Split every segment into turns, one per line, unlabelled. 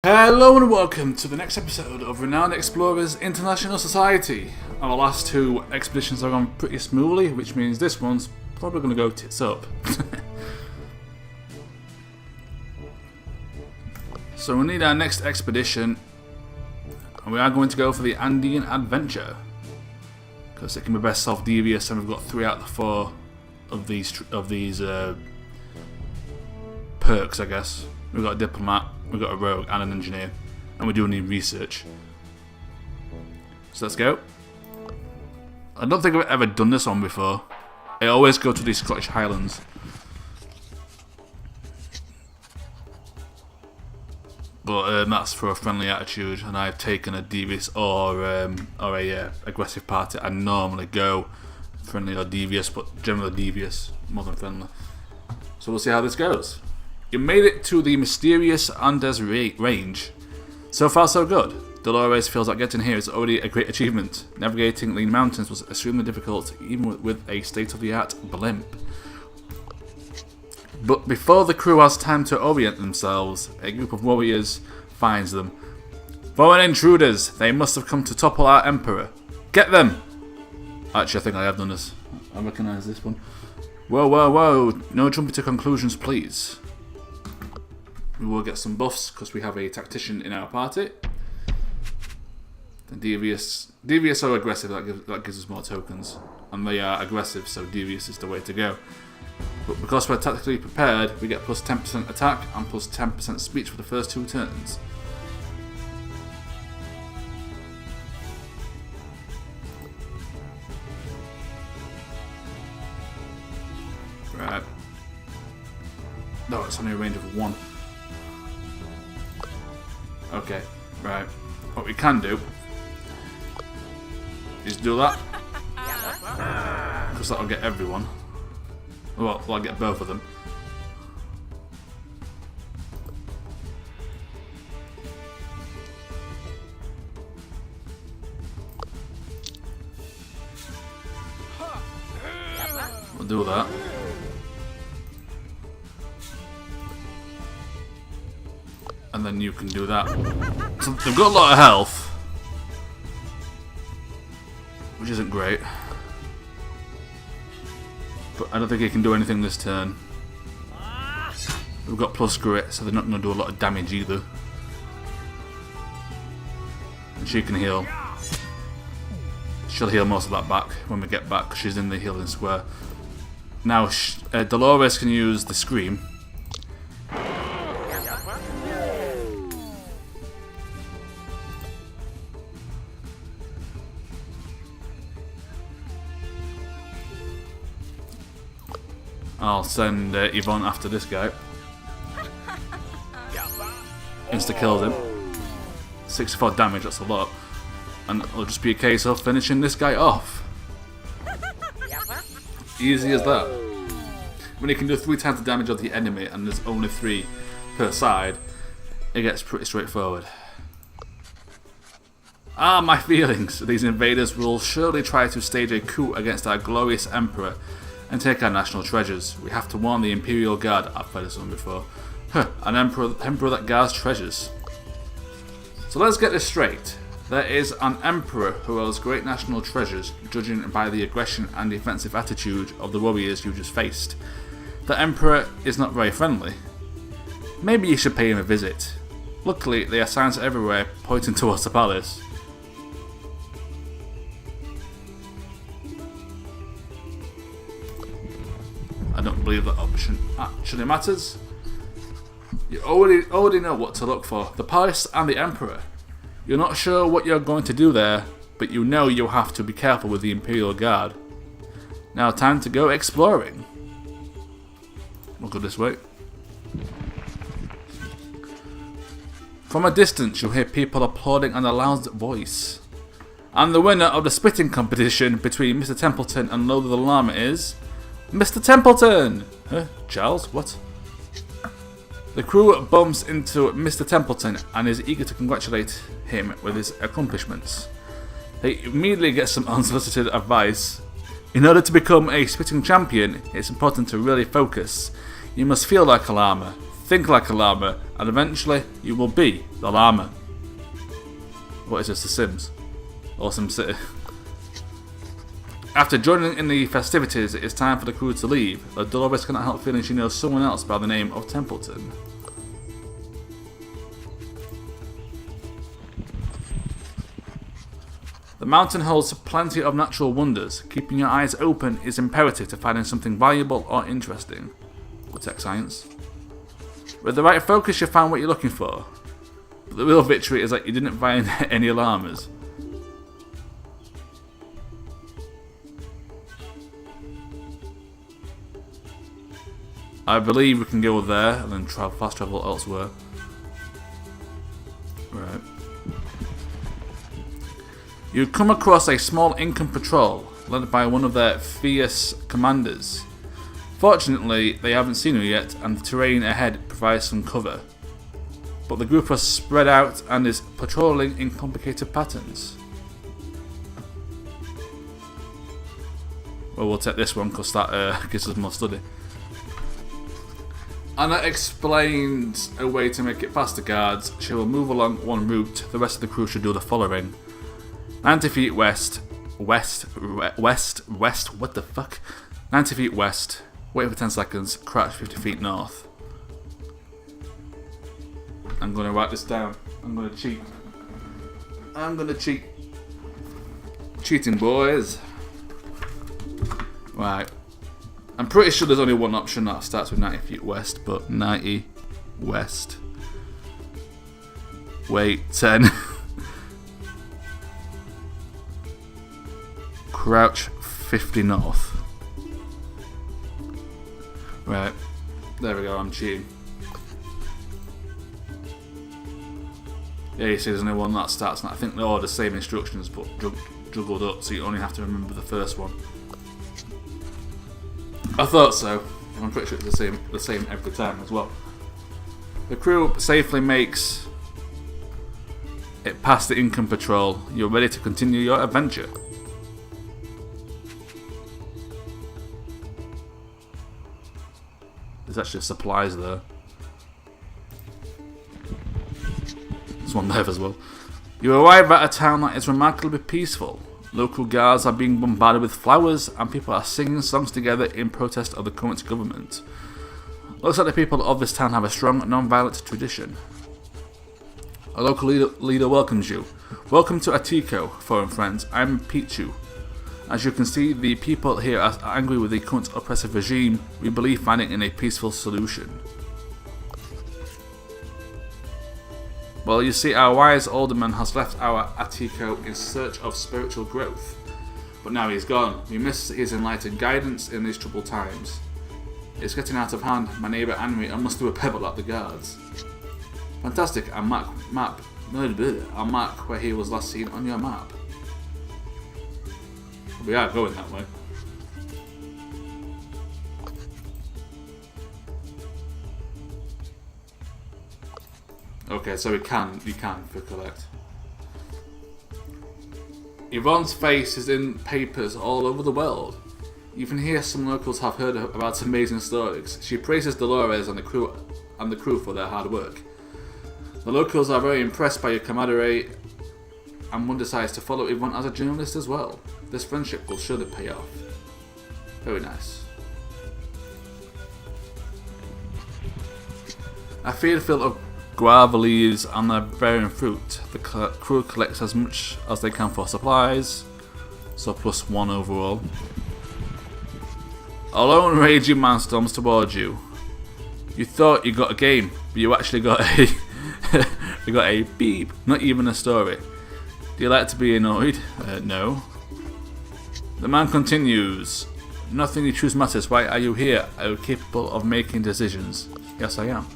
Hello and welcome to the next episode of Renowned Explorers International Society. Our last two expeditions have gone pretty smoothly, which means this one's probably going to go tits up. So we need our next expedition, and we are going to go for the Andean Adventure, because it can be best self-devious, and we've got 3 out of the 4 of these perks, I guess. We've got a diplomat, we've got a rogue, and an engineer, and we do need research. So let's go. I don't think I've ever done this one before. I always go to these Scottish Highlands. But that's for a friendly attitude, and I've taken a devious or a aggressive party. I normally go friendly or devious, but generally devious more than friendly. So we'll see how this goes. You made it to the mysterious Andes range. So far so good. Dolores feels like getting here is already a great achievement. Navigating the mountains was extremely difficult, even with a state-of-the-art blimp. But before the crew has time to orient themselves, a group of warriors finds them. Foreign intruders! They must have come to topple our emperor. Get them! Actually, I think I have done this. I recognise this one. Whoa, whoa, whoa! No jumping to conclusions, please. We will get some buffs because we have a tactician in our party. The devious or aggressive, that gives us more tokens, and they are aggressive, so devious is the way to go. But because we're tactically prepared, we get plus 10% attack and plus 10% speech for the first 2 turns. Right. No, it's only a range of 1. Okay, right. What we can do is do that, because that'll get everyone. Well, I'll get both of them. We'll do that. And then you can do that. So they've got a lot of health, which isn't great. But I don't think he can do anything this turn. We've got plus grit, so they're not going to do a lot of damage either. And she can heal. She'll heal most of that back when we get back, because she's in the healing square. Now, Dolores can use the scream. I'll send Yvonne after this guy. Insta-kills him. 64 damage, that's a lot. And it'll just be a case of finishing this guy off. Easy as that. When you can do 3 times the damage of the enemy and there's only 3 per side, it gets pretty straightforward. Ah, my feelings. These invaders will surely try to stage a coup against our glorious emperor and take our national treasures. We have to warn the Imperial Guard. I've played this one before. An emperor that guards treasures. So let's get this straight. There is an emperor who holds great national treasures, judging by the aggression and defensive attitude of the warriors you just faced. The emperor is not very friendly. Maybe you should pay him a visit. Luckily, there are signs everywhere pointing towards the palace. I don't believe that option actually matters. You already know what to look for. The palace and the emperor. You're not sure what you're going to do there, but you know you'll have to be careful with the Imperial Guard. Now time to go exploring. We'll go this way. From a distance you'll hear people applauding in a loud voice. And the winner of the spitting competition between Mr. Templeton and Lola the Llama is... Mr. Templeton! Huh? Charles? What? The crew bumps into Mr. Templeton and is eager to congratulate him with his accomplishments. They immediately get some unsolicited advice. In order to become a spitting champion, it's important to really focus. You must feel like a llama, Think like a llama, and eventually you will be the llama. What is this, The Sims? Or SimCity? After joining in the festivities, it is time for the crew to leave, but Dolores cannot help feeling she knows someone else by the name of Templeton. The mountain holds plenty of natural wonders. Keeping your eyes open is imperative to finding something valuable or interesting. Or tech science. With the right focus, you'll find what you're looking for. But the real victory is that you didn't find any llamas. I believe we can go there and then fast travel elsewhere. Right. You come across a small Incan patrol led by one of their fierce commanders. Fortunately, they haven't seen you yet, and the terrain ahead provides some cover. But the group are spread out and is patrolling in complicated patterns. Well, we'll take this one because that gives us more study. Anna explains a way to make it past the guards. She will move along one route, the rest of the crew should do the following. 90 feet west, what the fuck? 90 feet west, wait for 10 seconds, crouch 50 feet north. I'm going to write this down. I'm going to cheat. Cheating, boys. Right. I'm pretty sure there's only one option that starts with 90 feet west, but 90 west. Wait, 10. Crouch 50 north. Right. There we go, I'm cheating. Yeah, you see there's only one that starts, and I think they're all the same instructions, but juggled up, so you only have to remember the first one. I thought so. I'm pretty sure it's the same every time as well. The crew safely makes it past the Incan patrol. You're ready to continue your adventure. There's actually supplies there. There's one there as well. You arrive at a town that is remarkably peaceful. Local guards are being bombarded with flowers, and people are singing songs together in protest of the current government. Looks like the people of this town have a strong, non-violent tradition. A local leader welcomes you. Welcome to Atiko, foreign friends. I'm Pichu. As you can see, the people here are angry with the current oppressive regime. We believe finding in a peaceful solution. Well, you see, our wise alderman has left our Atiko in search of spiritual growth. But now he's gone. We miss his enlightened guidance in these troubled times. It's getting out of hand. My neighbour and me, I must do a pebble at the guards. Fantastic, I'll mark where he was last seen on your map. We are going that way. Okay, so you can for collect. Yvonne's face is in papers all over the world. Even here, some locals have heard about amazing stories. She praises Dolores and the crew for their hard work. The locals are very impressed by your camaraderie, and one decides to follow Yvonne as a journalist as well. This friendship will surely pay off. Very nice. A field full of guava leaves and their bearing fruit. The crew collects as much as they can for supplies, so +1 overall. A lone raging man storms towards you. You thought you got a game, but you actually got a you got a beep, not even a story. Do you like to be annoyed? No. The man continues. Nothing you choose matters. Why are you here? Are you capable of making decisions? Yes, I am.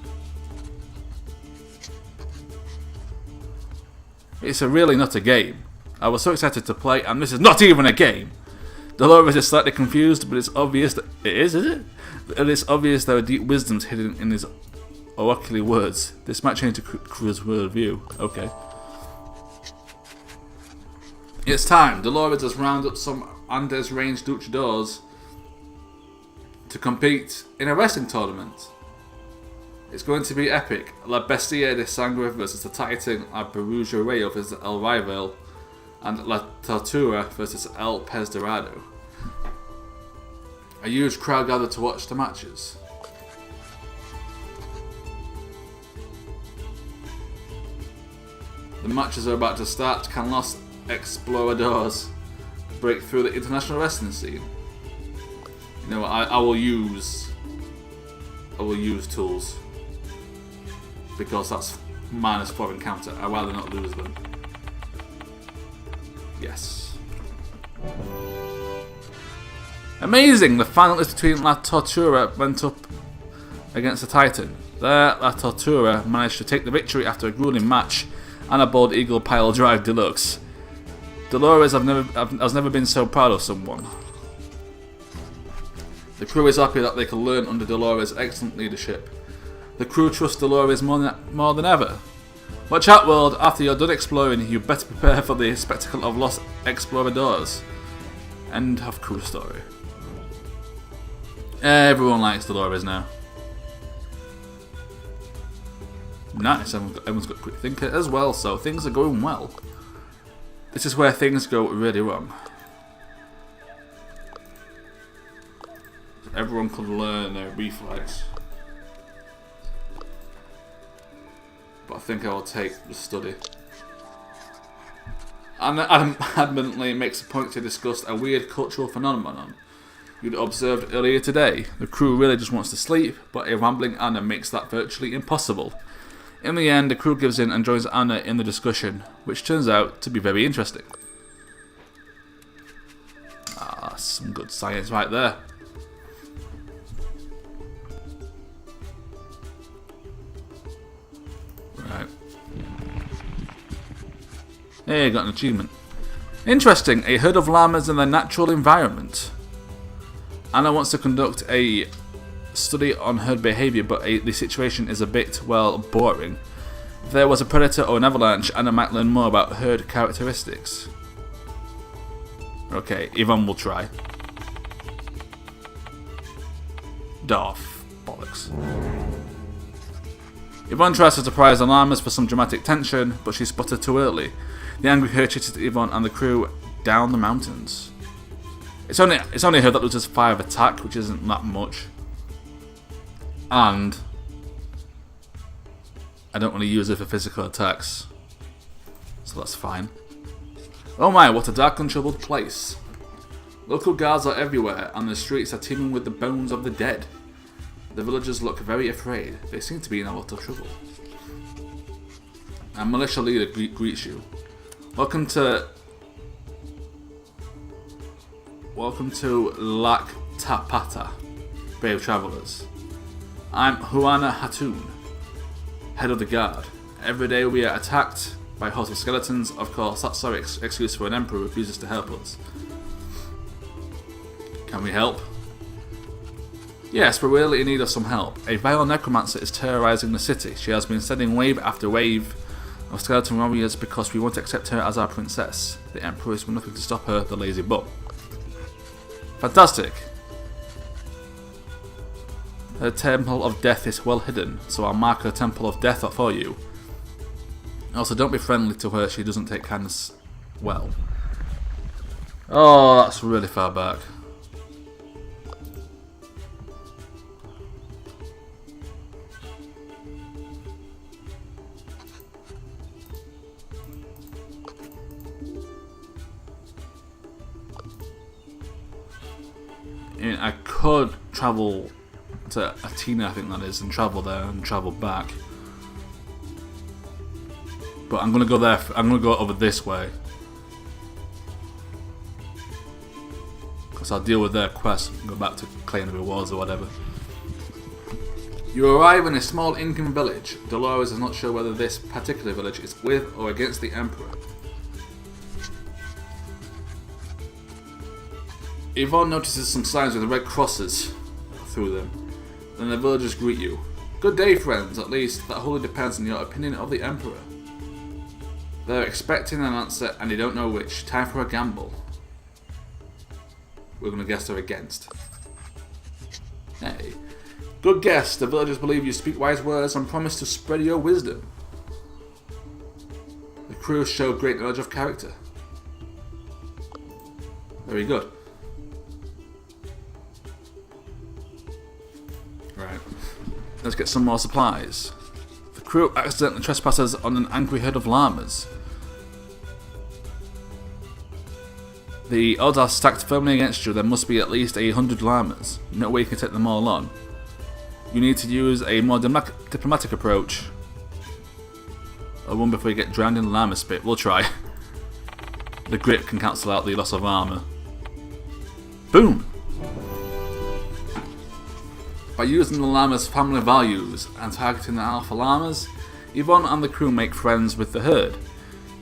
It's really not a game. I was so excited to play, and this is not even a game. Dolores is slightly confused, but it's obvious that it is it? It is obvious there are deep wisdoms hidden in his oracular words. This might change the crew's worldview. Okay. It's time. Dolores has rounded up some Andes range luchadors to compete in a wrestling tournament. It's going to be epic. La Bestia de Sangre versus the Titan La Perugia Rayo versus El Rival, and La Tortura versus El Pez Dorado. A huge crowd gathered to watch the matches. The matches are about to start. Can Los Exploradores break through the international wrestling scene? You know what? I will use tools because that's -4 encounter. I'd rather not lose them. Yes. Amazing! The final list between La Tortura went up against the Titan. There, La Tortura managed to take the victory after a grueling match and a Bald Eagle Pile Drive Deluxe. Dolores has never been so proud of someone. The crew is happy that they can learn under Dolores' excellent leadership. The crew trusts Dolores more than ever. Watch out, world, after you're done exploring, you better prepare for the spectacle of Los Exploradores. End of crew story. Everyone likes Dolores now. Nice, everyone's got quick thinker as well, so things are going well. This is where things go really wrong. Everyone can learn their reflex. But I think I will take the study. And Adam adamantly makes a point to discuss a weird cultural phenomenon you'd observed earlier today. The crew really just wants to sleep, but a rambling Anna makes that virtually impossible. In the end, the crew gives in and joins Anna in the discussion, which turns out to be very interesting. Ah, some good science right there. Right. Hey, got an achievement. Interesting, a herd of llamas in their natural environment. Anna wants to conduct a study on herd behaviour, but the situation is a bit, well, boring. If there was a predator or an avalanche, Anna might learn more about herd characteristics. Okay, Yvonne will try. Darth. Bollocks. Yvonne tries to surprise the llamas for some dramatic tension, but she's spotted too early. The angry herd chases Yvonne and the crew down the mountains. It's only her that loses 5 attack, which isn't that much. And I don't want to use it for physical attacks, so that's fine. Oh my, what a dark and troubled place. Local guards are everywhere, and the streets are teeming with the bones of the dead. The villagers look very afraid. They seem to be in a lot of trouble. A militia leader greets you. Welcome to Lac Tapata, brave travellers. I'm Juana Hatun, head of the guard. Every day we are attacked by hostile skeletons. Of course, that's our excuse for an emperor who refuses to help us. Can we help? Yes, we're really in need of some help. A vile necromancer is terrorizing the city. She has been sending wave after wave of skeleton warriors because we won't accept her as our princess. The emperor is nothing to stop her, the lazy bum. Fantastic! Her Temple of Death is well hidden, so I'll mark her Temple of Death for you. Also, don't be friendly to her, she doesn't take kindness well. Oh, that's really far back. I mean, I could travel to Athena, I think that is, and travel there and travel back. But I'm gonna go there. I'm gonna go over this way because I'll deal with their quest and go back to claim the rewards or whatever. You arrive in a small Incan village. Dolores is not sure whether this particular village is with or against the Emperor. Yvonne notices some signs with red crosses through them. Then the villagers greet you. Good day, friends. At least that wholly depends on your opinion of the Emperor. They're expecting an answer and they don't know which. Time for a gamble. We're going to guess they're against. Hey. Good guess. The villagers believe you speak wise words and promise to spread your wisdom. The crew show great knowledge of character. Very good. Right. Let's get some more supplies. The crew accidentally trespasses on an angry herd of llamas. The odds are stacked firmly against you. There must be at least 100 llamas. No way you can take them all on. You need to use a more diplomatic approach. Or run before you get drowned in llama spit. We'll try. The grip can cancel out the loss of armor. Boom! By using the llama's family values and targeting the alpha llamas, Yvonne and the crew make friends with the herd.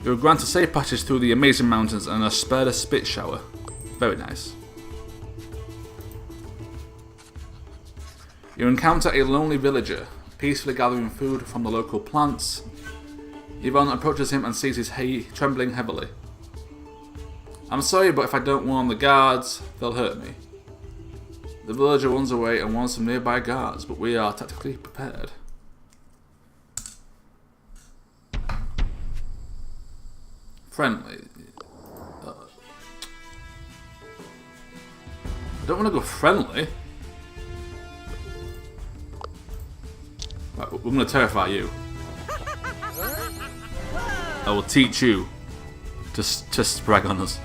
You are granted safe passage through the amazing mountains and are spared a spit shower. Very nice. You encounter a lonely villager, peacefully gathering food from the local plants. Yvonne approaches him and sees his hay trembling heavily. I'm sorry, but if I don't warn the guards, they'll hurt me. The villager runs away and warns some nearby guards, but we are tactically prepared. Friendly. I don't want to go friendly. Right, we're going to terrify you. I will teach you to brag on us.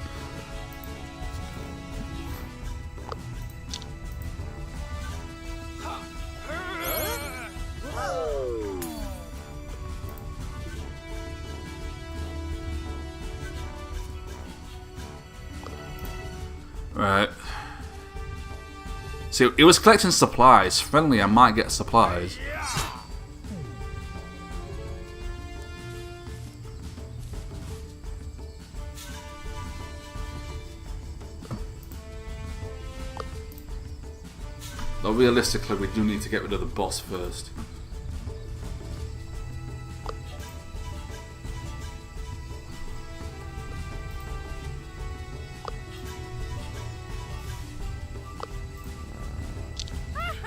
Right. See, it was collecting supplies. Friendly, I might get supplies. Though realistically, we do need to get rid of the boss first.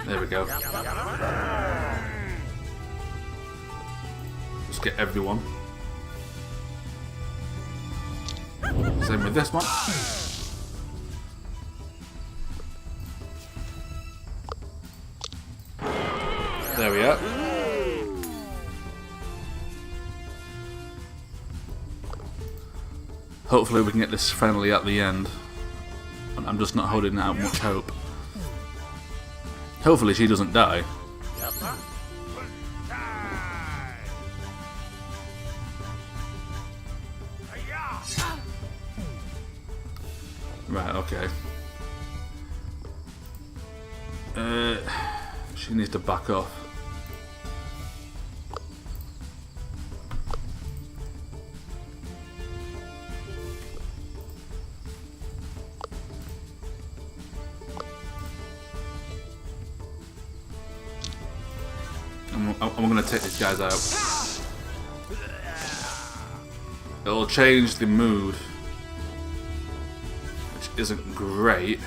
There we go. Let's get everyone. Same with this one. There we are. Hopefully we can get this friendly at the end. I'm just not holding out much hope. Hopefully she doesn't die. Right, okay. She needs to back off. I'm going to take these guys out. It'll change the mood, which isn't great.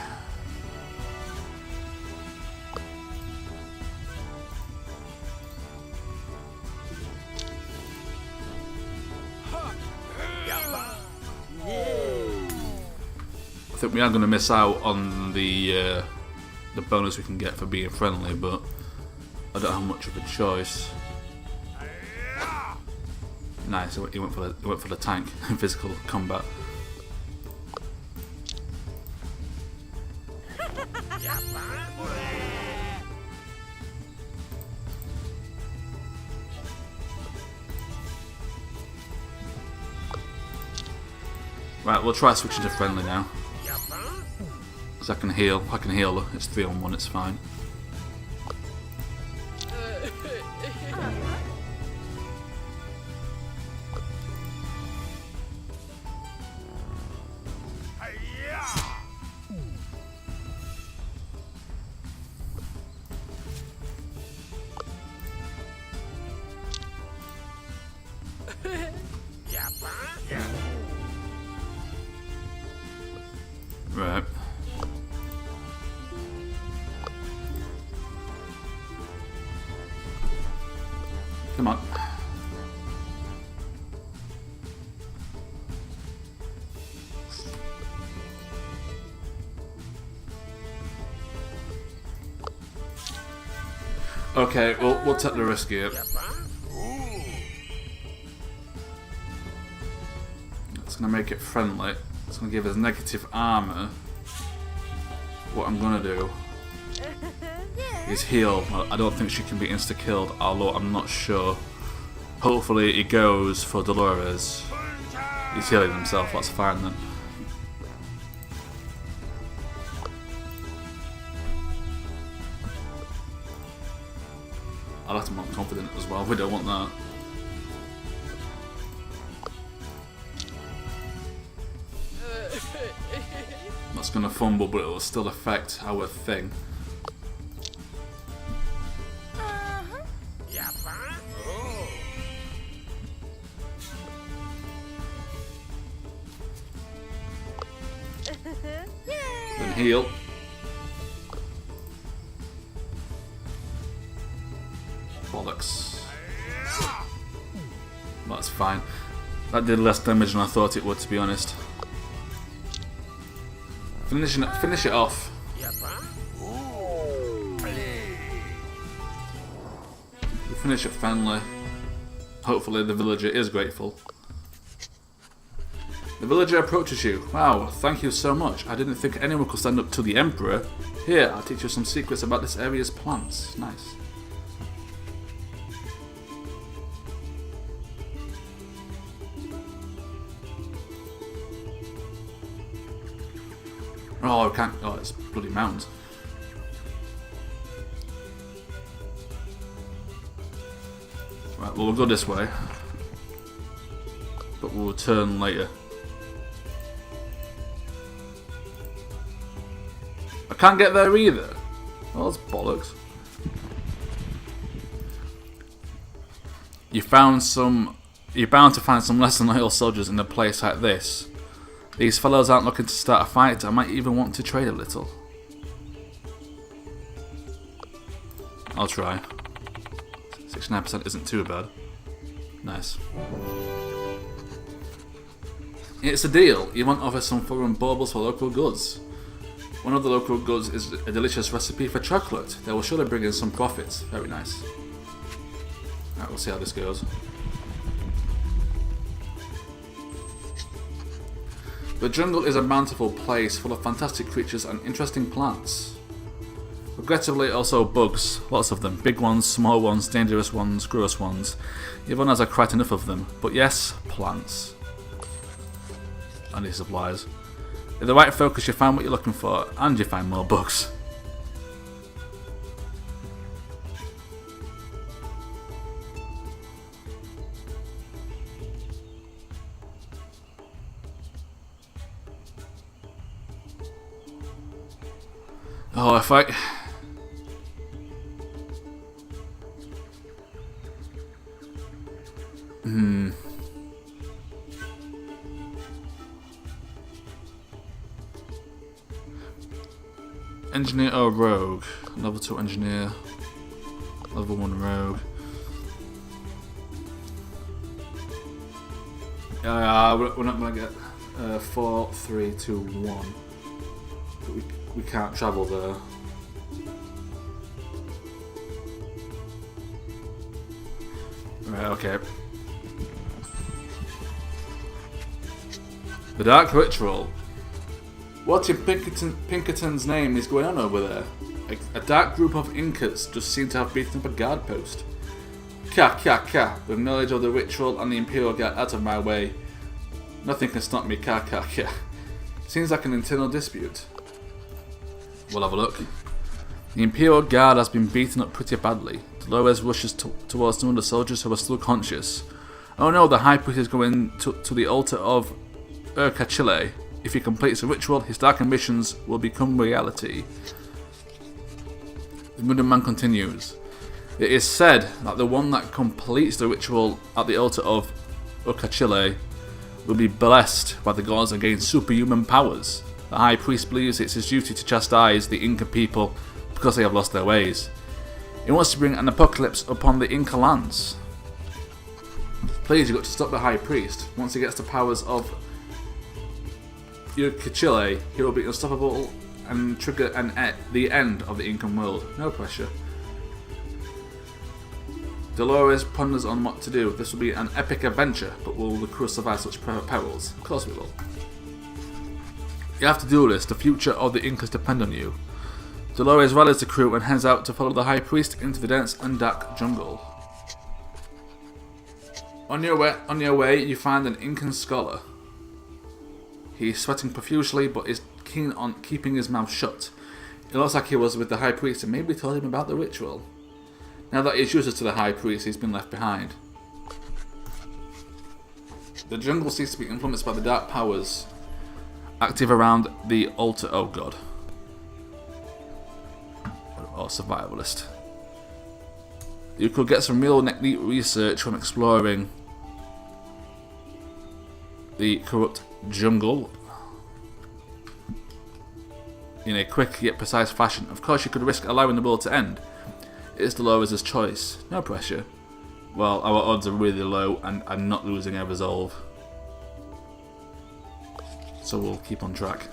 I think we are going to miss out on the bonus we can get for being friendly, but I don't have much of a choice. Nice, he went for the tank in physical combat. Right, we'll try switching to friendly now. Because I can heal her. It's 3-on-1, it's fine. Right. Okay, we'll take the risk here. It's gonna make it friendly. It's gonna give us negative armor. What I'm gonna do is heal. Well, I don't think she can be insta-killed, although I'm not sure. Hopefully he goes for Dolores. He's healing himself, that's fine then. I'll have to be confident as well, we don't want that. That's gonna fumble, but it will still affect our thing. Then heal. Bollocks. That's fine. That did less damage than I thought it would, to be honest. Finish it off. We finish it friendly. Hopefully the villager is grateful. The villager approaches you. Wow, thank you so much. I didn't think anyone could stand up to the Emperor. Here, I'll teach you some secrets about this area's plants. Nice. Oh, I can't. Oh, it's bloody mountains. Right, well, we'll go this way. But we'll return later. I can't get there either. Oh, that's bollocks. You're bound to find some less than loyal soldiers in a place like this. These fellows aren't looking to start a fight. I might even want to trade a little. I'll try. 69% isn't too bad. Nice. It's a deal. You want to offer some foreign baubles for local goods. One of the local goods is a delicious recipe for chocolate. They will surely bring in some profits. Very nice. Alright, we'll see how this goes. The jungle is a bountiful place full of fantastic creatures and interesting plants. Regrettably, also bugs. Lots of them. Big ones, small ones, dangerous ones, gross ones. Everyone has quite enough of them. But yes, plants. I need supplies. With the right focus, you find what you're looking for, and you find more bugs. Oh, if I... Engineer or rogue? Level 2 engineer. Level 1 rogue. We're not going to get 4, 3, 2, 1. But we can't travel there. Right, okay. The Dark Ritual. What in Pinkerton's name is going on over there? A dark group of Incas just seem to have beaten up a guard post. Ka. With knowledge of the ritual and the Imperial Guard out of my way, nothing can stop me. Ka. Seems like an internal dispute. We'll have a look. The Imperial Guard has been beaten up pretty badly. Dolores rushes towards some of the soldiers who are still conscious. Oh no, the High Priest is going to the altar of Urcachile. If he completes the ritual, his dark ambitions will become reality. The Wooden Man continues. It is said that the one that completes the ritual at the altar of Urcachile will be blessed by the gods and gain superhuman powers. The High Priest believes it's his duty to chastise the Inca people because they have lost their ways. He wants to bring an apocalypse upon the Inca lands. Please, you've got to stop the High Priest. Once he gets the powers of Urcachile, he will be unstoppable and trigger the end of the Incan world. No pressure. Dolores ponders on what to do. This will be an epic adventure, but will the crew survive such perils? Of course we will. You have to do this. The future of the Incas depend on you. Dolores rallies the crew and heads out to follow the High Priest into the dense and dark jungle. On your way, you find an Incan scholar. He's sweating profusely, but is keen on keeping his mouth shut. It looks like he was with the High Priest and maybe told him about the ritual. Now that he's useless to the High Priest, he's been left behind. The jungle seems to be influenced by the dark powers active around the altar. Oh god. Or survivalist. You could get some real neat research from exploring the corrupt jungle in a quick yet precise fashion. Of course, you could risk allowing the world to end. It's Dolores' choice. No pressure. Well, our odds are really low, and I'm not losing our resolve. So we'll keep on track.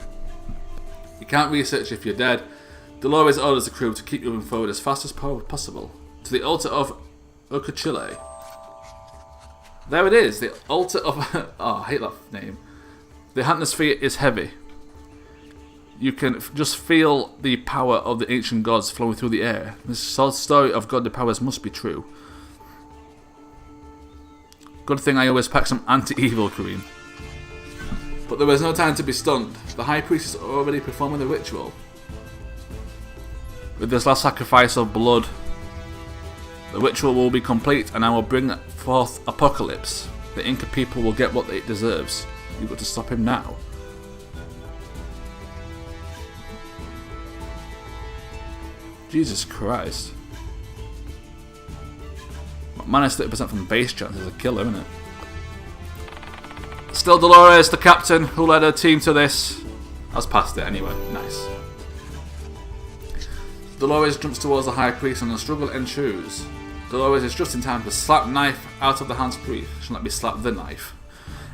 You can't research if you're dead. Dolores orders the crew to keep moving forward as fast as possible. To the altar of Ocachile. There it is, the altar of... oh, I hate that name. The atmosphere is heavy. You can just feel the power of the ancient gods flowing through the air. This story of godly powers must be true. Good thing I always pack some anti-evil cream. But there was no time to be stunned. The High Priest is already performing the ritual. With this last sacrifice of blood, the ritual will be complete and I will bring forth apocalypse. The Inca people will get what it deserves. You've got to stop him now. Jesus Christ. Minus 30% from base chance is a killer, isn't it? Still Dolores, the captain, who led her team to this. I was past it anyway. Nice. Dolores jumps towards the High Priest and the struggle ensues. Dolores is just in time to slap knife out of the hand's priest. She'll not be slapped the knife.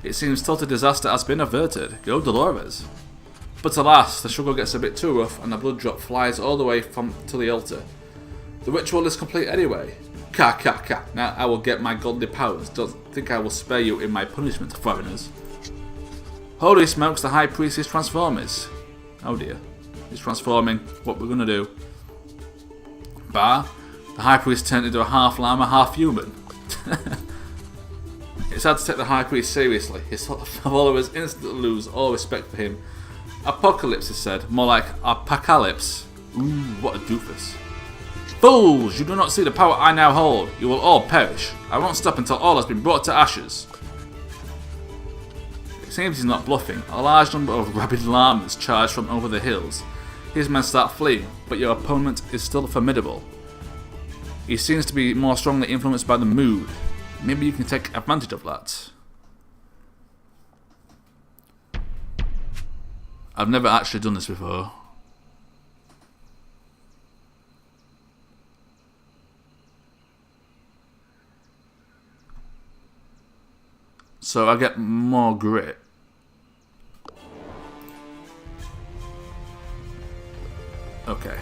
It seems total disaster has been averted. Go Dolores. But alas, the struggle gets a bit too rough and the blood drop flies all the way to the altar. The ritual is complete anyway. Ka. Now I will get my godly powers. Don't think I will spare you in my punishment, foreigners. Holy smokes, the High Priest is transforming. Oh dear. He's transforming. What we're gonna do. Bah. The High Priest turned into a half llama, half human. It's hard to take the High Priest seriously. His followers instantly lose all respect for him. Apocalypse is said, more like apocalypse. Ooh, what a doofus. Fools! You do not see the power I now hold. You will all perish. I won't stop until all has been brought to ashes. It seems he's not bluffing. A large number of rabid llamas charge from over the hills. His men start fleeing, but your opponent is still formidable. He seems to be more strongly influenced by the mood. Maybe you can take advantage of that. I've never actually done this before. So I get more grit. Okay.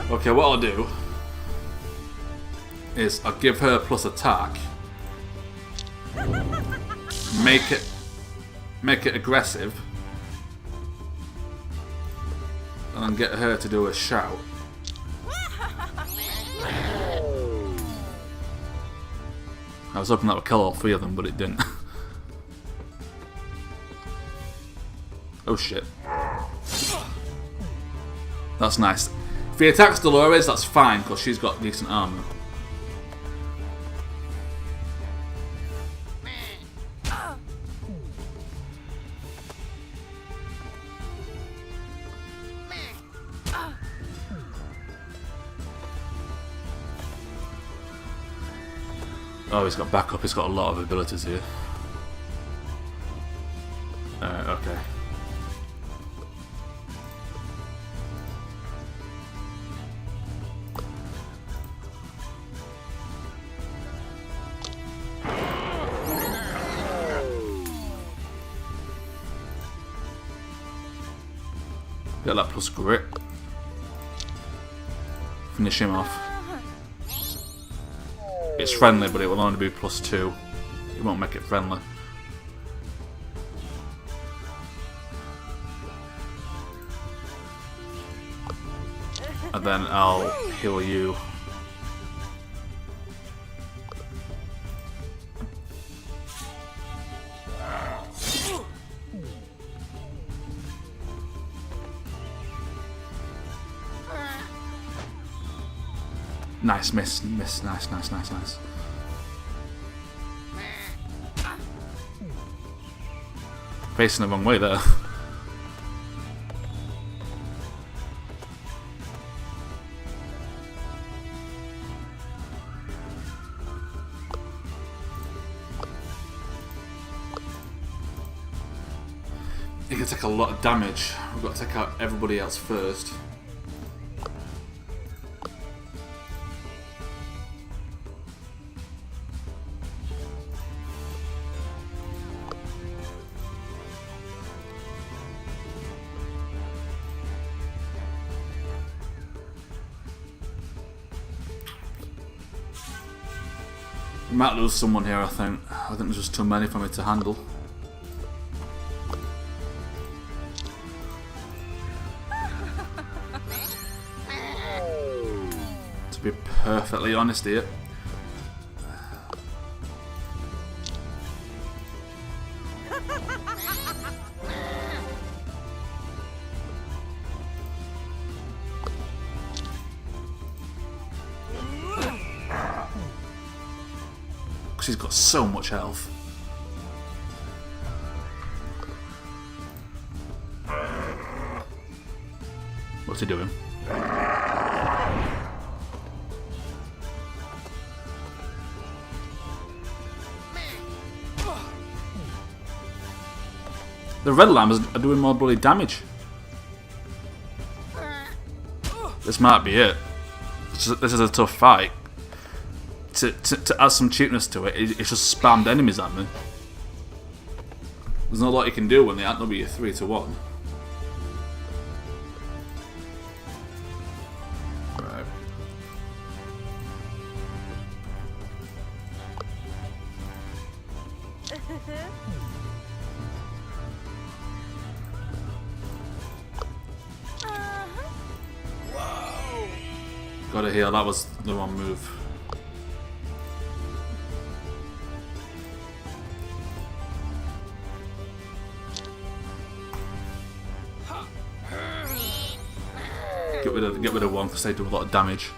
Okay, what I'll do is I'll give her plus attack. Make it aggressive. And then get her to do a shout. I was hoping that would kill all three of them, but it didn't. Oh shit. That's nice. If he attacks Dolores, that's fine, because she's got decent armor. Oh, he's got backup. He's got a lot of abilities here. Okay. Get that plus grit. Finish him off. It's friendly, but it will only be +2. It won't make it friendly. And then I'll heal you. Nice miss, nice. Facing the wrong way there. It can take a lot of damage. We've got to take out everybody else first. We might lose someone here, I think. I think there's just too many for me to handle. To be perfectly honest here. He's got so much health. What's he doing? The red lambs are doing more bloody damage. This might be it. This is a tough fight. To add some cheapness to it, it's just spammed enemies at me. There's not a lot you can do when they outnumber you 3-1. Right. Gotta heal, that was the wrong move. Get rid of one because they do a lot of damage.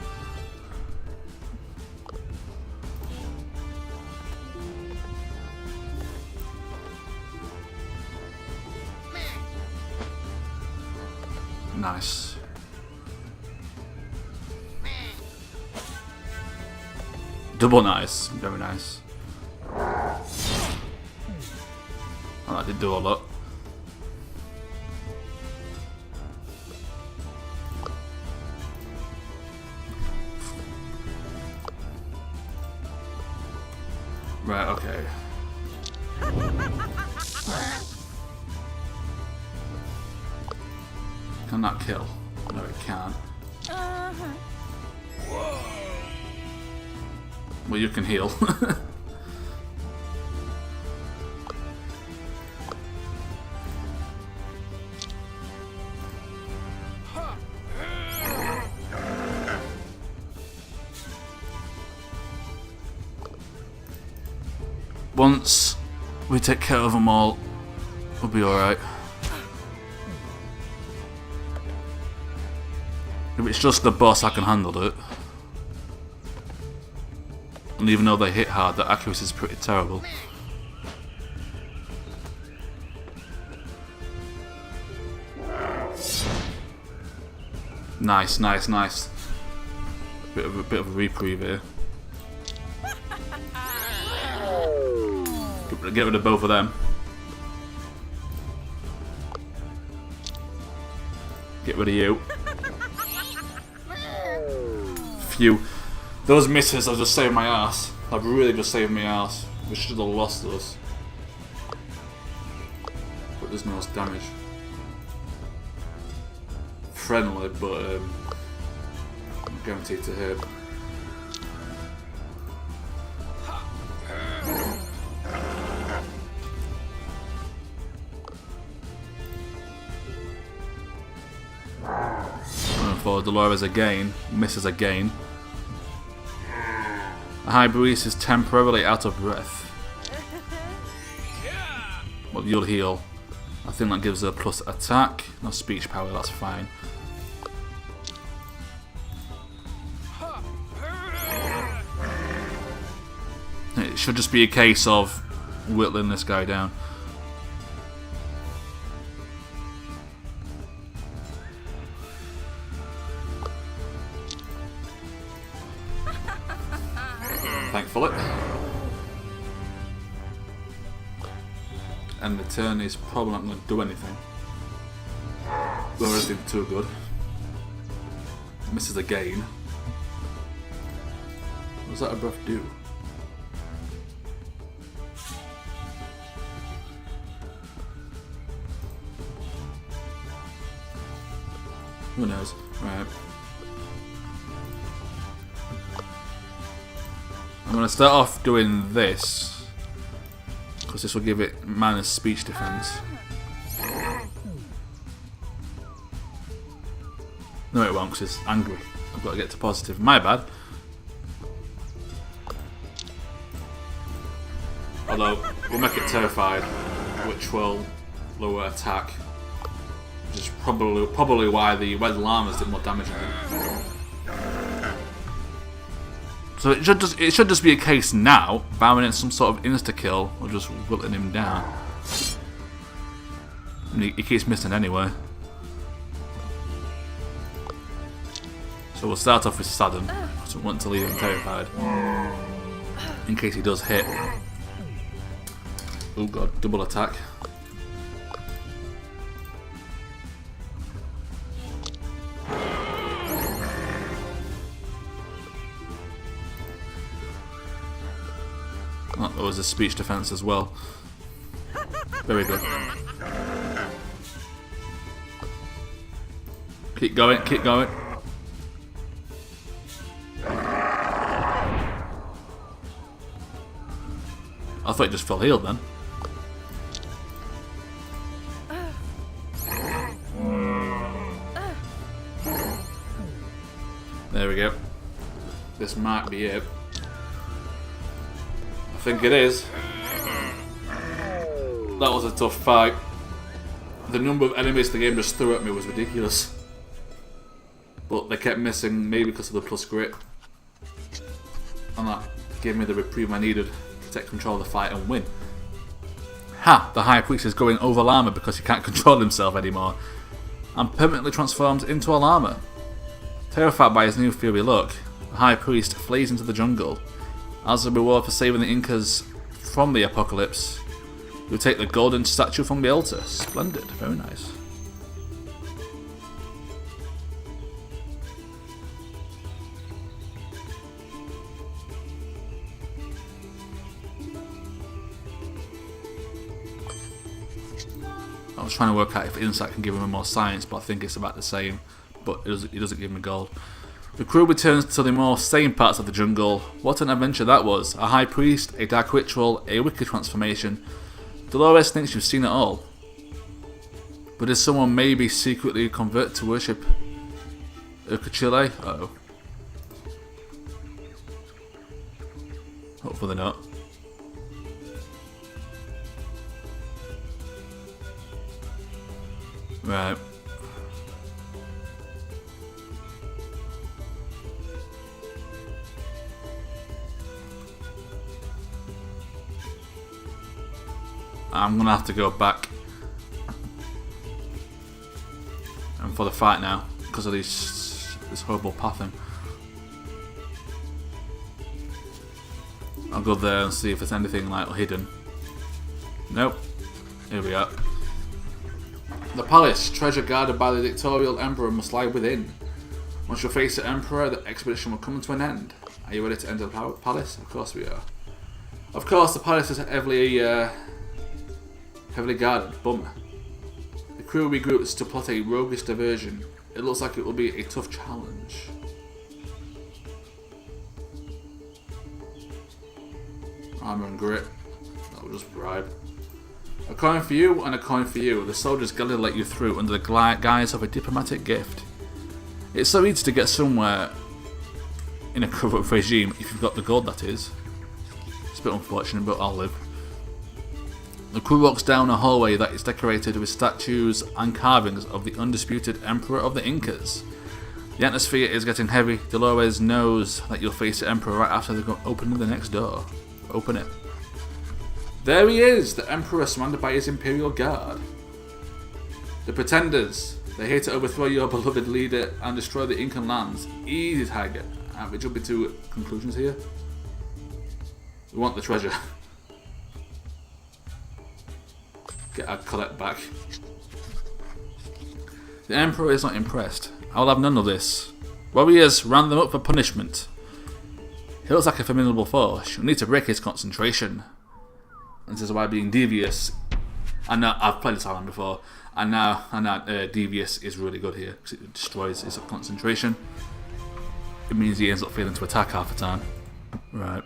Nice. Double nice. Very nice. Oh, that did do a lot. Right, okay. Can that kill? No, it can't. Well, you can heal. Once we take care of them all, we'll be alright. If it's just the boss, I can handle it. And even though they hit hard, the accuracy is pretty terrible. Nice, nice, nice. Bit of a reprieve here. Get rid of both of them. Get rid of you. Phew. Those misses have just saved my ass. I've really just saved my ass. We should have lost those. But there's no damage. friendly, but I'm guaranteed to hit. For Dolores again, misses again. The High Priest is temporarily out of breath. Well, you'll heal. I think that gives her a plus attack. No speech power, that's fine. It should just be a case of whittling this guy down. Thankfully. And the turn is probably not going to do anything. Or anything too good. Misses again. What does that abrupt do? Who knows? Right. I'm going to start off doing this, because this will give it minus speech defense. No, it won't, because it's angry. I've got to get to positive. My bad. Although, we'll make it terrified, which will lower attack. Which is probably why the red llamas did more damage on him. So it should just be a case now, bowing in some sort of insta-kill, or just wilting him down. And he keeps missing anyway. So we'll start off with Sadden, because we want to leave him terrified. In case he does hit. Oh god, double attack. Oh, there was a speech defense as well. Very good. Keep going, keep going. I thought he just fell healed then. There we go. This might be it. I think it is. That was a tough fight. The number of enemies the game just threw at me was ridiculous. But they kept missing, maybe because of the plus grit. And that gave me the reprieve I needed to take control of the fight and win. Ha! The High Priest is going over llama because he can't control himself anymore. And permanently transforms into a llama. Terrified by his new fury look, the High Priest flees into the jungle. As a reward for saving the Incas from the apocalypse, you'll take the golden statue from the altar. Splendid, very nice. I was trying to work out if insight can give him more science, but I think it's about the same. But it doesn't give him gold. The crew returns to the more sane parts of the jungle. What an adventure that was. A high priest, a dark ritual, a wicked transformation. Dolores thinks you've seen it all. But did someone maybe secretly convert to worship Urkachile? Uh-oh. Hopefully not. Right. I'm gonna have to go back and for the fight now because of this horrible pathing. I'll go there and see if there's anything like hidden. Nope. Here we are. The palace, treasure guarded by the dictatorial emperor, must lie within. Once you face the emperor, the expedition will come to an end. Are you ready to enter the palace? Of course we are. Of course, the palace is heavily guarded. Bummer. The crew regroups to plot a roguish diversion. It looks like it will be a tough challenge. Armor and grit. That will just bribe. A coin for you and a coin for you. The soldiers gladly let you through under the guise of a diplomatic gift. It's so easy to get somewhere in a corrupt regime if you've got the gold, that is. It's a bit unfortunate, but I'll live. The crew walks down a hallway that is decorated with statues and carvings of the undisputed Emperor of the Incas. The atmosphere is getting heavy. Dolores knows that you'll face the Emperor right after they open the next door. Open it. There he is, the Emperor surrounded by his Imperial Guard. The Pretenders. They here to overthrow your beloved leader and destroy the Incan lands. Easy, Tiger. We jumping to conclusions here. We want the treasure. Get our collect back. The Emperor is not impressed. I will have none of this. Warriors, round them up for punishment. He looks like a formidable foe. You'll need to break his concentration. And this is why being devious. And I've played this island before. And now devious is really good here because it destroys his concentration. It means he ends up failing to attack half the time. Right.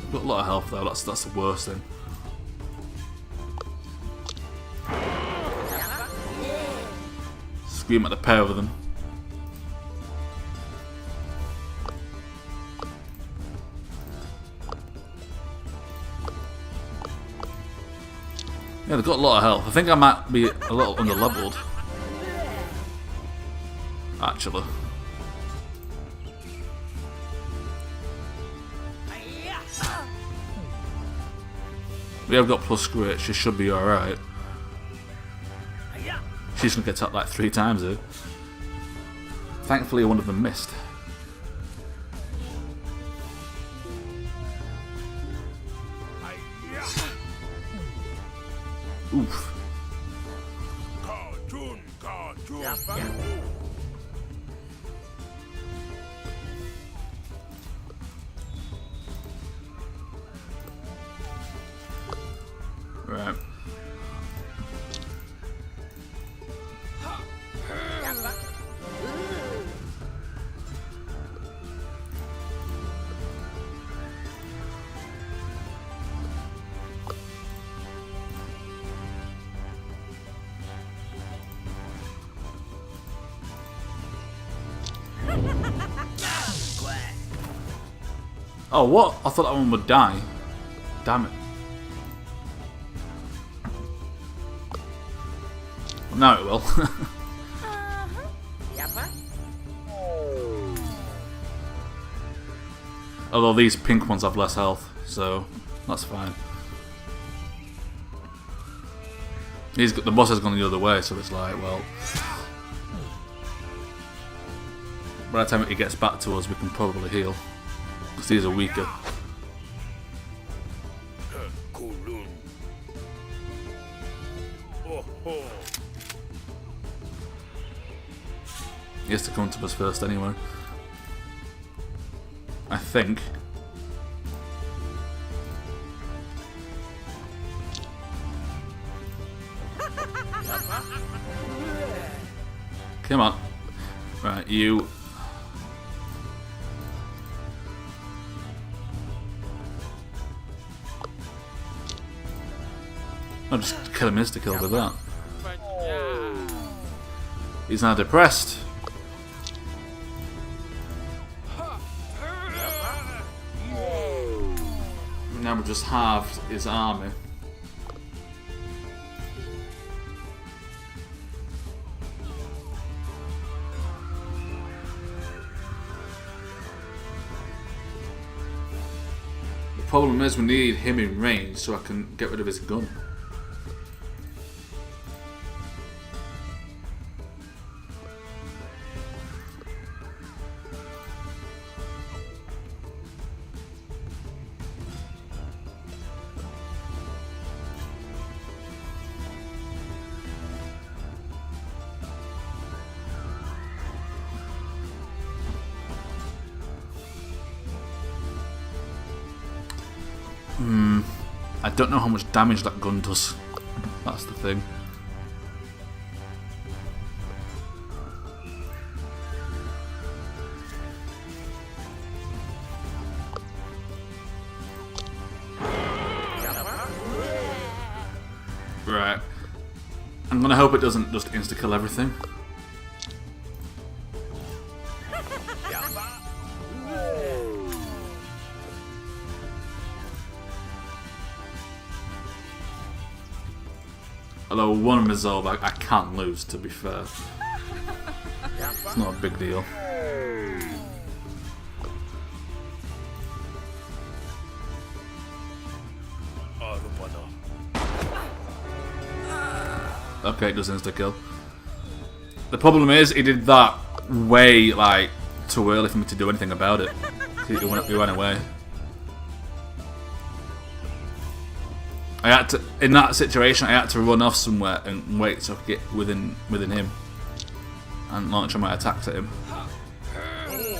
Got a lot of health though. That's the worst thing. Scream at the pair of them. Yeah, they've got a lot of health. I think I might be a little under-leveled. Actually. We have got plus grit, she should be alright. She's gonna get attacked like 3 times here. Thankfully one of them missed. Oof. Right. Oh, what? I thought that one would die. Damn it. Well, now it will. Although these pink ones have less health, so that's fine. The boss has gone the other way, so it's like, well... By the time he gets back to us, we can probably heal. Because these are weaker. He has to come to us first anyway. I think. Come on. Right, you. I'll just kill him insta-kill with that. He's now depressed. Now we've just halved his army. The problem is we need him in range so I can get rid of his gun. I don't know how much damage that gun does. That's the thing. Right. I'm gonna hope it doesn't just insta-kill everything. Although one resolve I can't lose, to be fair. It's not a big deal. Okay, it does insta-kill. The problem is, he did that way, like, too early for me to do anything about it. He went away. I had to, in that situation, I had to run off somewhere and wait so I could get within him and launch my attacks at him.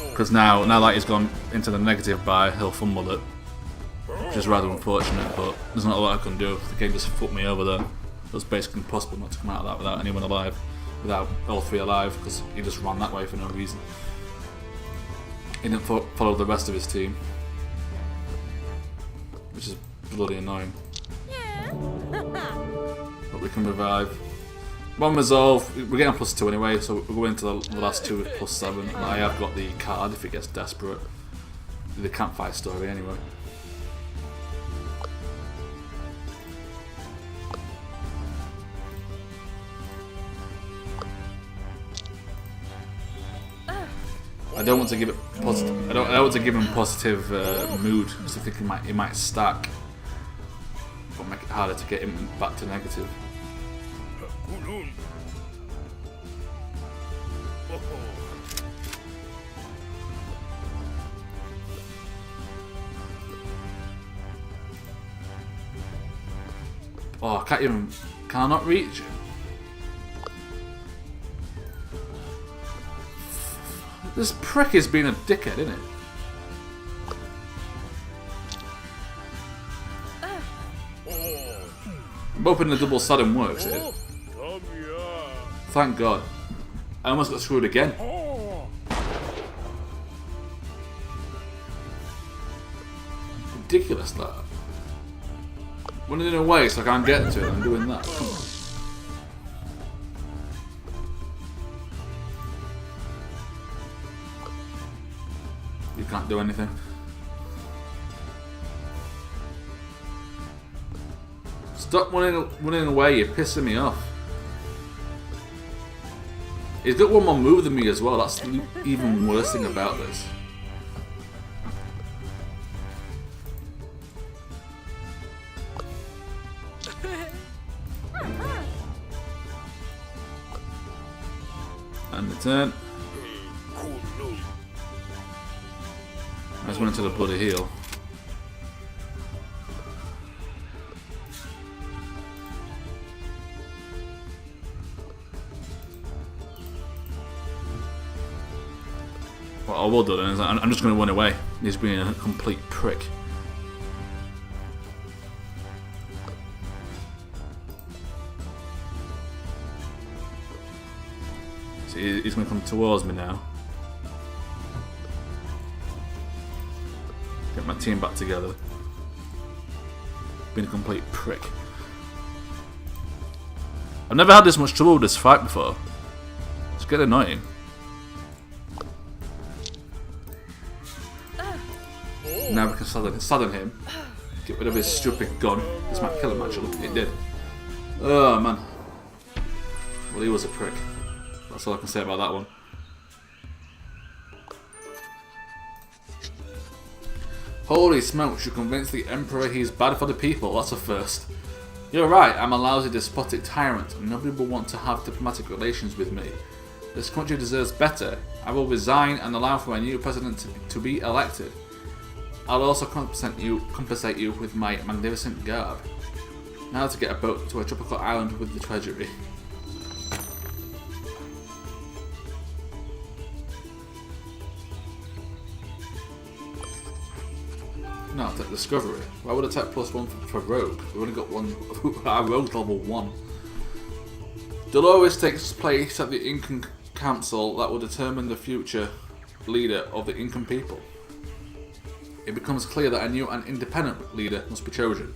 Because now that he's gone into the negative by, he'll fumble it, which is rather unfortunate. But there's not a lot I can do. The game just fucked me over there. It was basically impossible not to come out of that without anyone alive, without all three alive, because he just ran that way for no reason. He didn't follow the rest of his team, which is bloody annoying. But we can revive. One resolve, we're getting +2 anyway, so we're going to the last two with +7. And I have got the card if it gets desperate. The campfire story anyway. I don't want to give it positive. I don't want to give him positive mood, because I think it might stack. But make it harder to get him back to negative. Oh, can I not reach? This prick is being a dickhead, isn't it? I'm hoping the double sudden works here. Thank God. I almost got screwed again. Ridiculous, that. Running away so I can't get to it, I'm doing that. Come on. You can't do anything. Stop running away, you're pissing me off. He's got one more move than me as well, that's the even worse thing about this. And the turn. I just went into the bloody heel. What I will do then is I'm just going to run away. He's being a complete prick. See, he's going to come towards me now. Get my team back together. Been a complete prick. I've never had this much trouble with this fight before. It's getting annoying. Now we can sadden him. Get rid of his stupid gun. This might kill him actually. It did. Oh man. Well, he was a prick. That's all I can say about that one. Holy smokes, you convinced the Emperor he's bad for the people. That's a first. You're right, I'm a lousy despotic tyrant and nobody will want to have diplomatic relations with me. This country deserves better. I will resign and allow for a new president to be elected. I'll also compensate you with my magnificent garb. Now to get a boat to a tropical island with the treasury. No, take discovery. Why would I take +1 for rogue? We've only got one. Our rogue level 1. Dolores takes place at the Incan Council that will determine the future leader of the Incan people. It becomes clear that a new and independent leader must be chosen.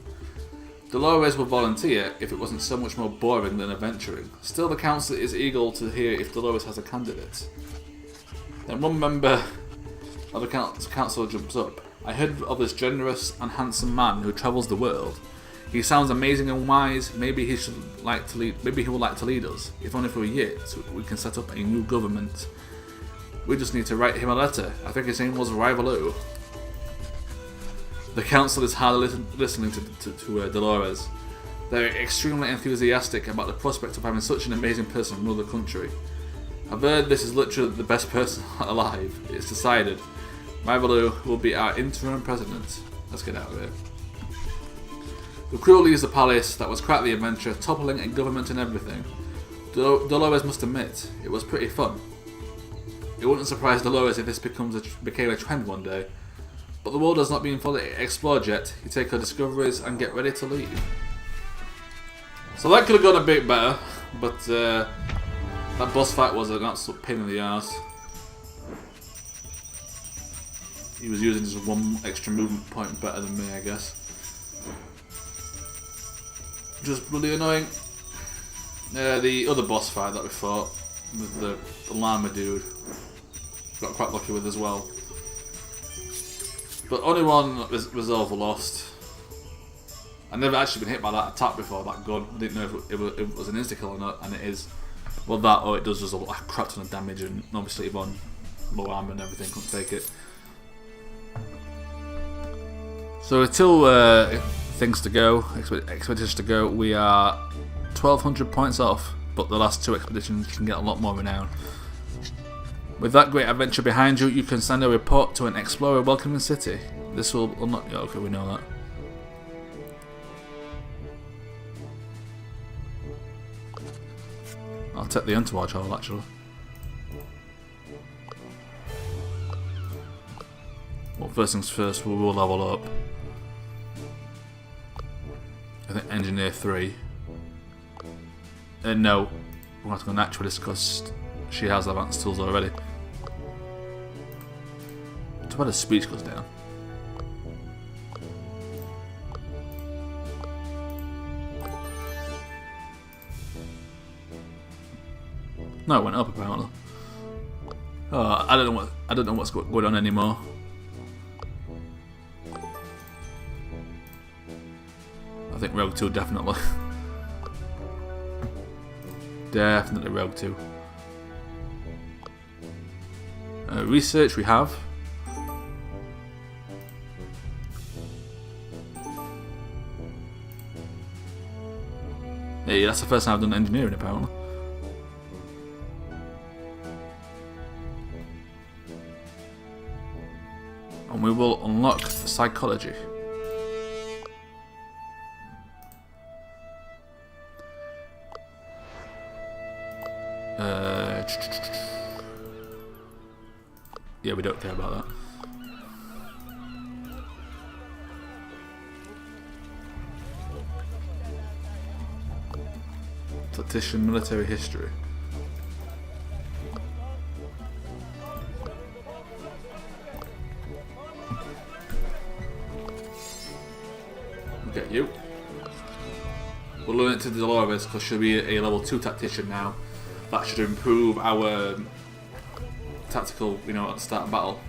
Dolores would volunteer if it wasn't so much more boring than adventuring. Still, the council is eager to hear if Dolores has a candidate. Then one member of the council jumps up. I heard of this generous and handsome man who travels the world. He sounds amazing and wise. Maybe he would like to lead us, if only for a year, so we can set up a new government. We just need to write him a letter. I think his name was Rivalou. The council is hardly listening to Dolores. They're extremely enthusiastic about the prospect of having such an amazing person from another country. I've heard this is literally the best person alive. It's decided. Rivalou will be our interim president. Let's get out of here. The crew leaves the palace that was quite the adventure, toppling a government and everything. Dolores must admit, it was pretty fun. It wouldn't surprise Dolores if this became a trend one day. But the world has not been fully explored yet. You take her discoveries and get ready to leave. So that could have gone a bit better, but that boss fight was an absolute pain in the arse. He was using just one extra movement point better than me, I guess. Just really annoying. The other boss fight that we fought with the llama dude, got quite lucky with as well. But only one resolve lost. I've never actually been hit by that attack before, that gun. I didn't know if it was an insta-kill or not, and it is. Well, that or it does just a crap ton of damage, and obviously if on low armor and everything, couldn't take it. So until things to go, expeditions to go, we are 1,200 points off, but the last 2 expeditions can get a lot more renown. With that great adventure behind you, you can send a report to an explorer welcoming city. This will unlock. Yeah, okay, we know that. I'll take the entourage hall actually. Well, first things first, we will level up. I think engineer 3. No, we'll have to go naturalist because she has advanced tools already. Too bad his speech goes down. No, it went up apparently. Oh, I don't know what's going on anymore. I think Rogue 2 definitely. Definitely Rogue 2. Research we have. Yeah, that's the first time I've done engineering apparently. And we will unlock psychology. Yeah, we don't care about that. Tactician, military history. We'll get you. We'll learn it to Dolores because she'll be a level 2 tactician now. That should improve our tactical, at the start of battle.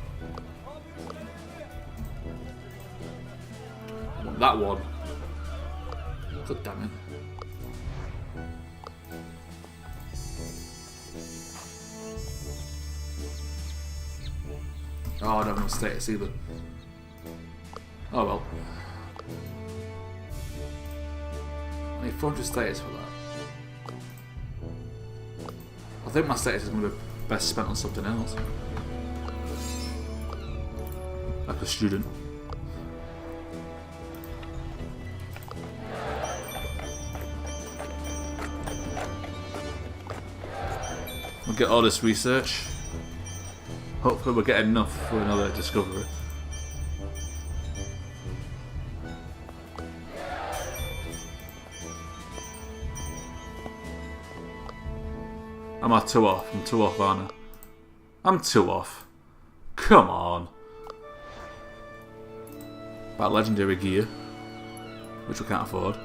I want that one. God damn it. Oh, I don't have no status either. Oh well. I need 400 status for that. I think my status is going to be best spent on something else. Like a student. We'll get all this research. Hopefully we'll get enough for another discovery. Am I too off? I'm too off, aren't I? I'm too off. Come on. About legendary gear, which we can't afford.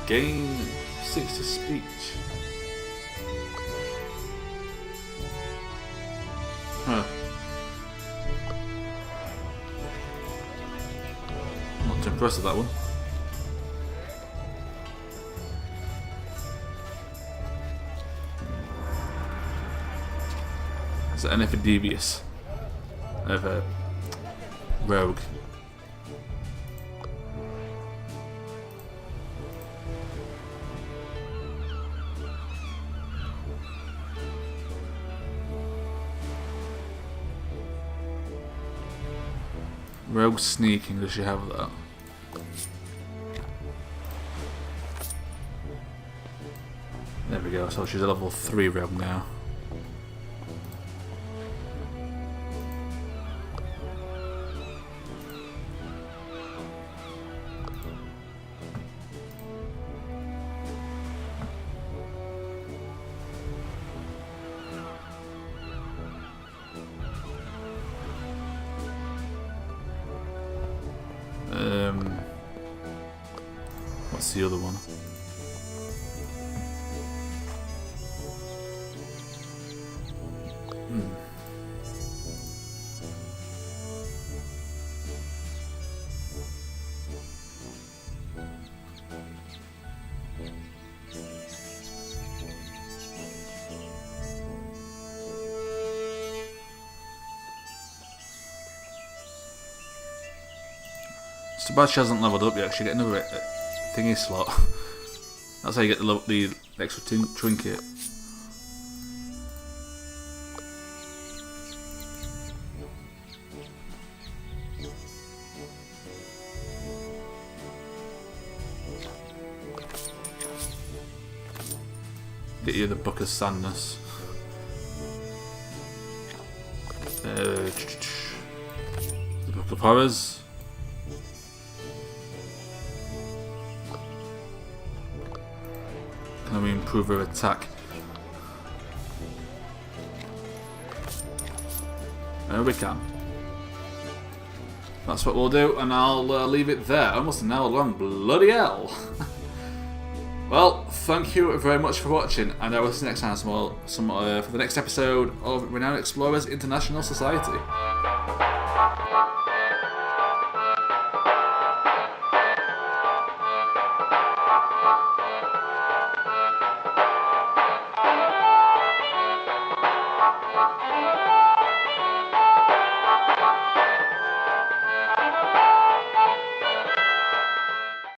Gain 60 speech. Huh. Not too impressed with that one. Is there anything devious of a rogue? Rogue sneaking, does she have that? There we go, so she's a level 3 rogue now. What's the other one? It's too bad she hasn't leveled up yet. She get another thingy slot. That's how you get the extra trinket. Get you the Book of Sadness. The Book of Horrors. Can we improve her attack? There we can. That's what we'll do, and I'll leave it there. Almost an hour long. Bloody hell! Well, thank you very much for watching, and I will see you next time for the next episode of Renowned Explorers International Society.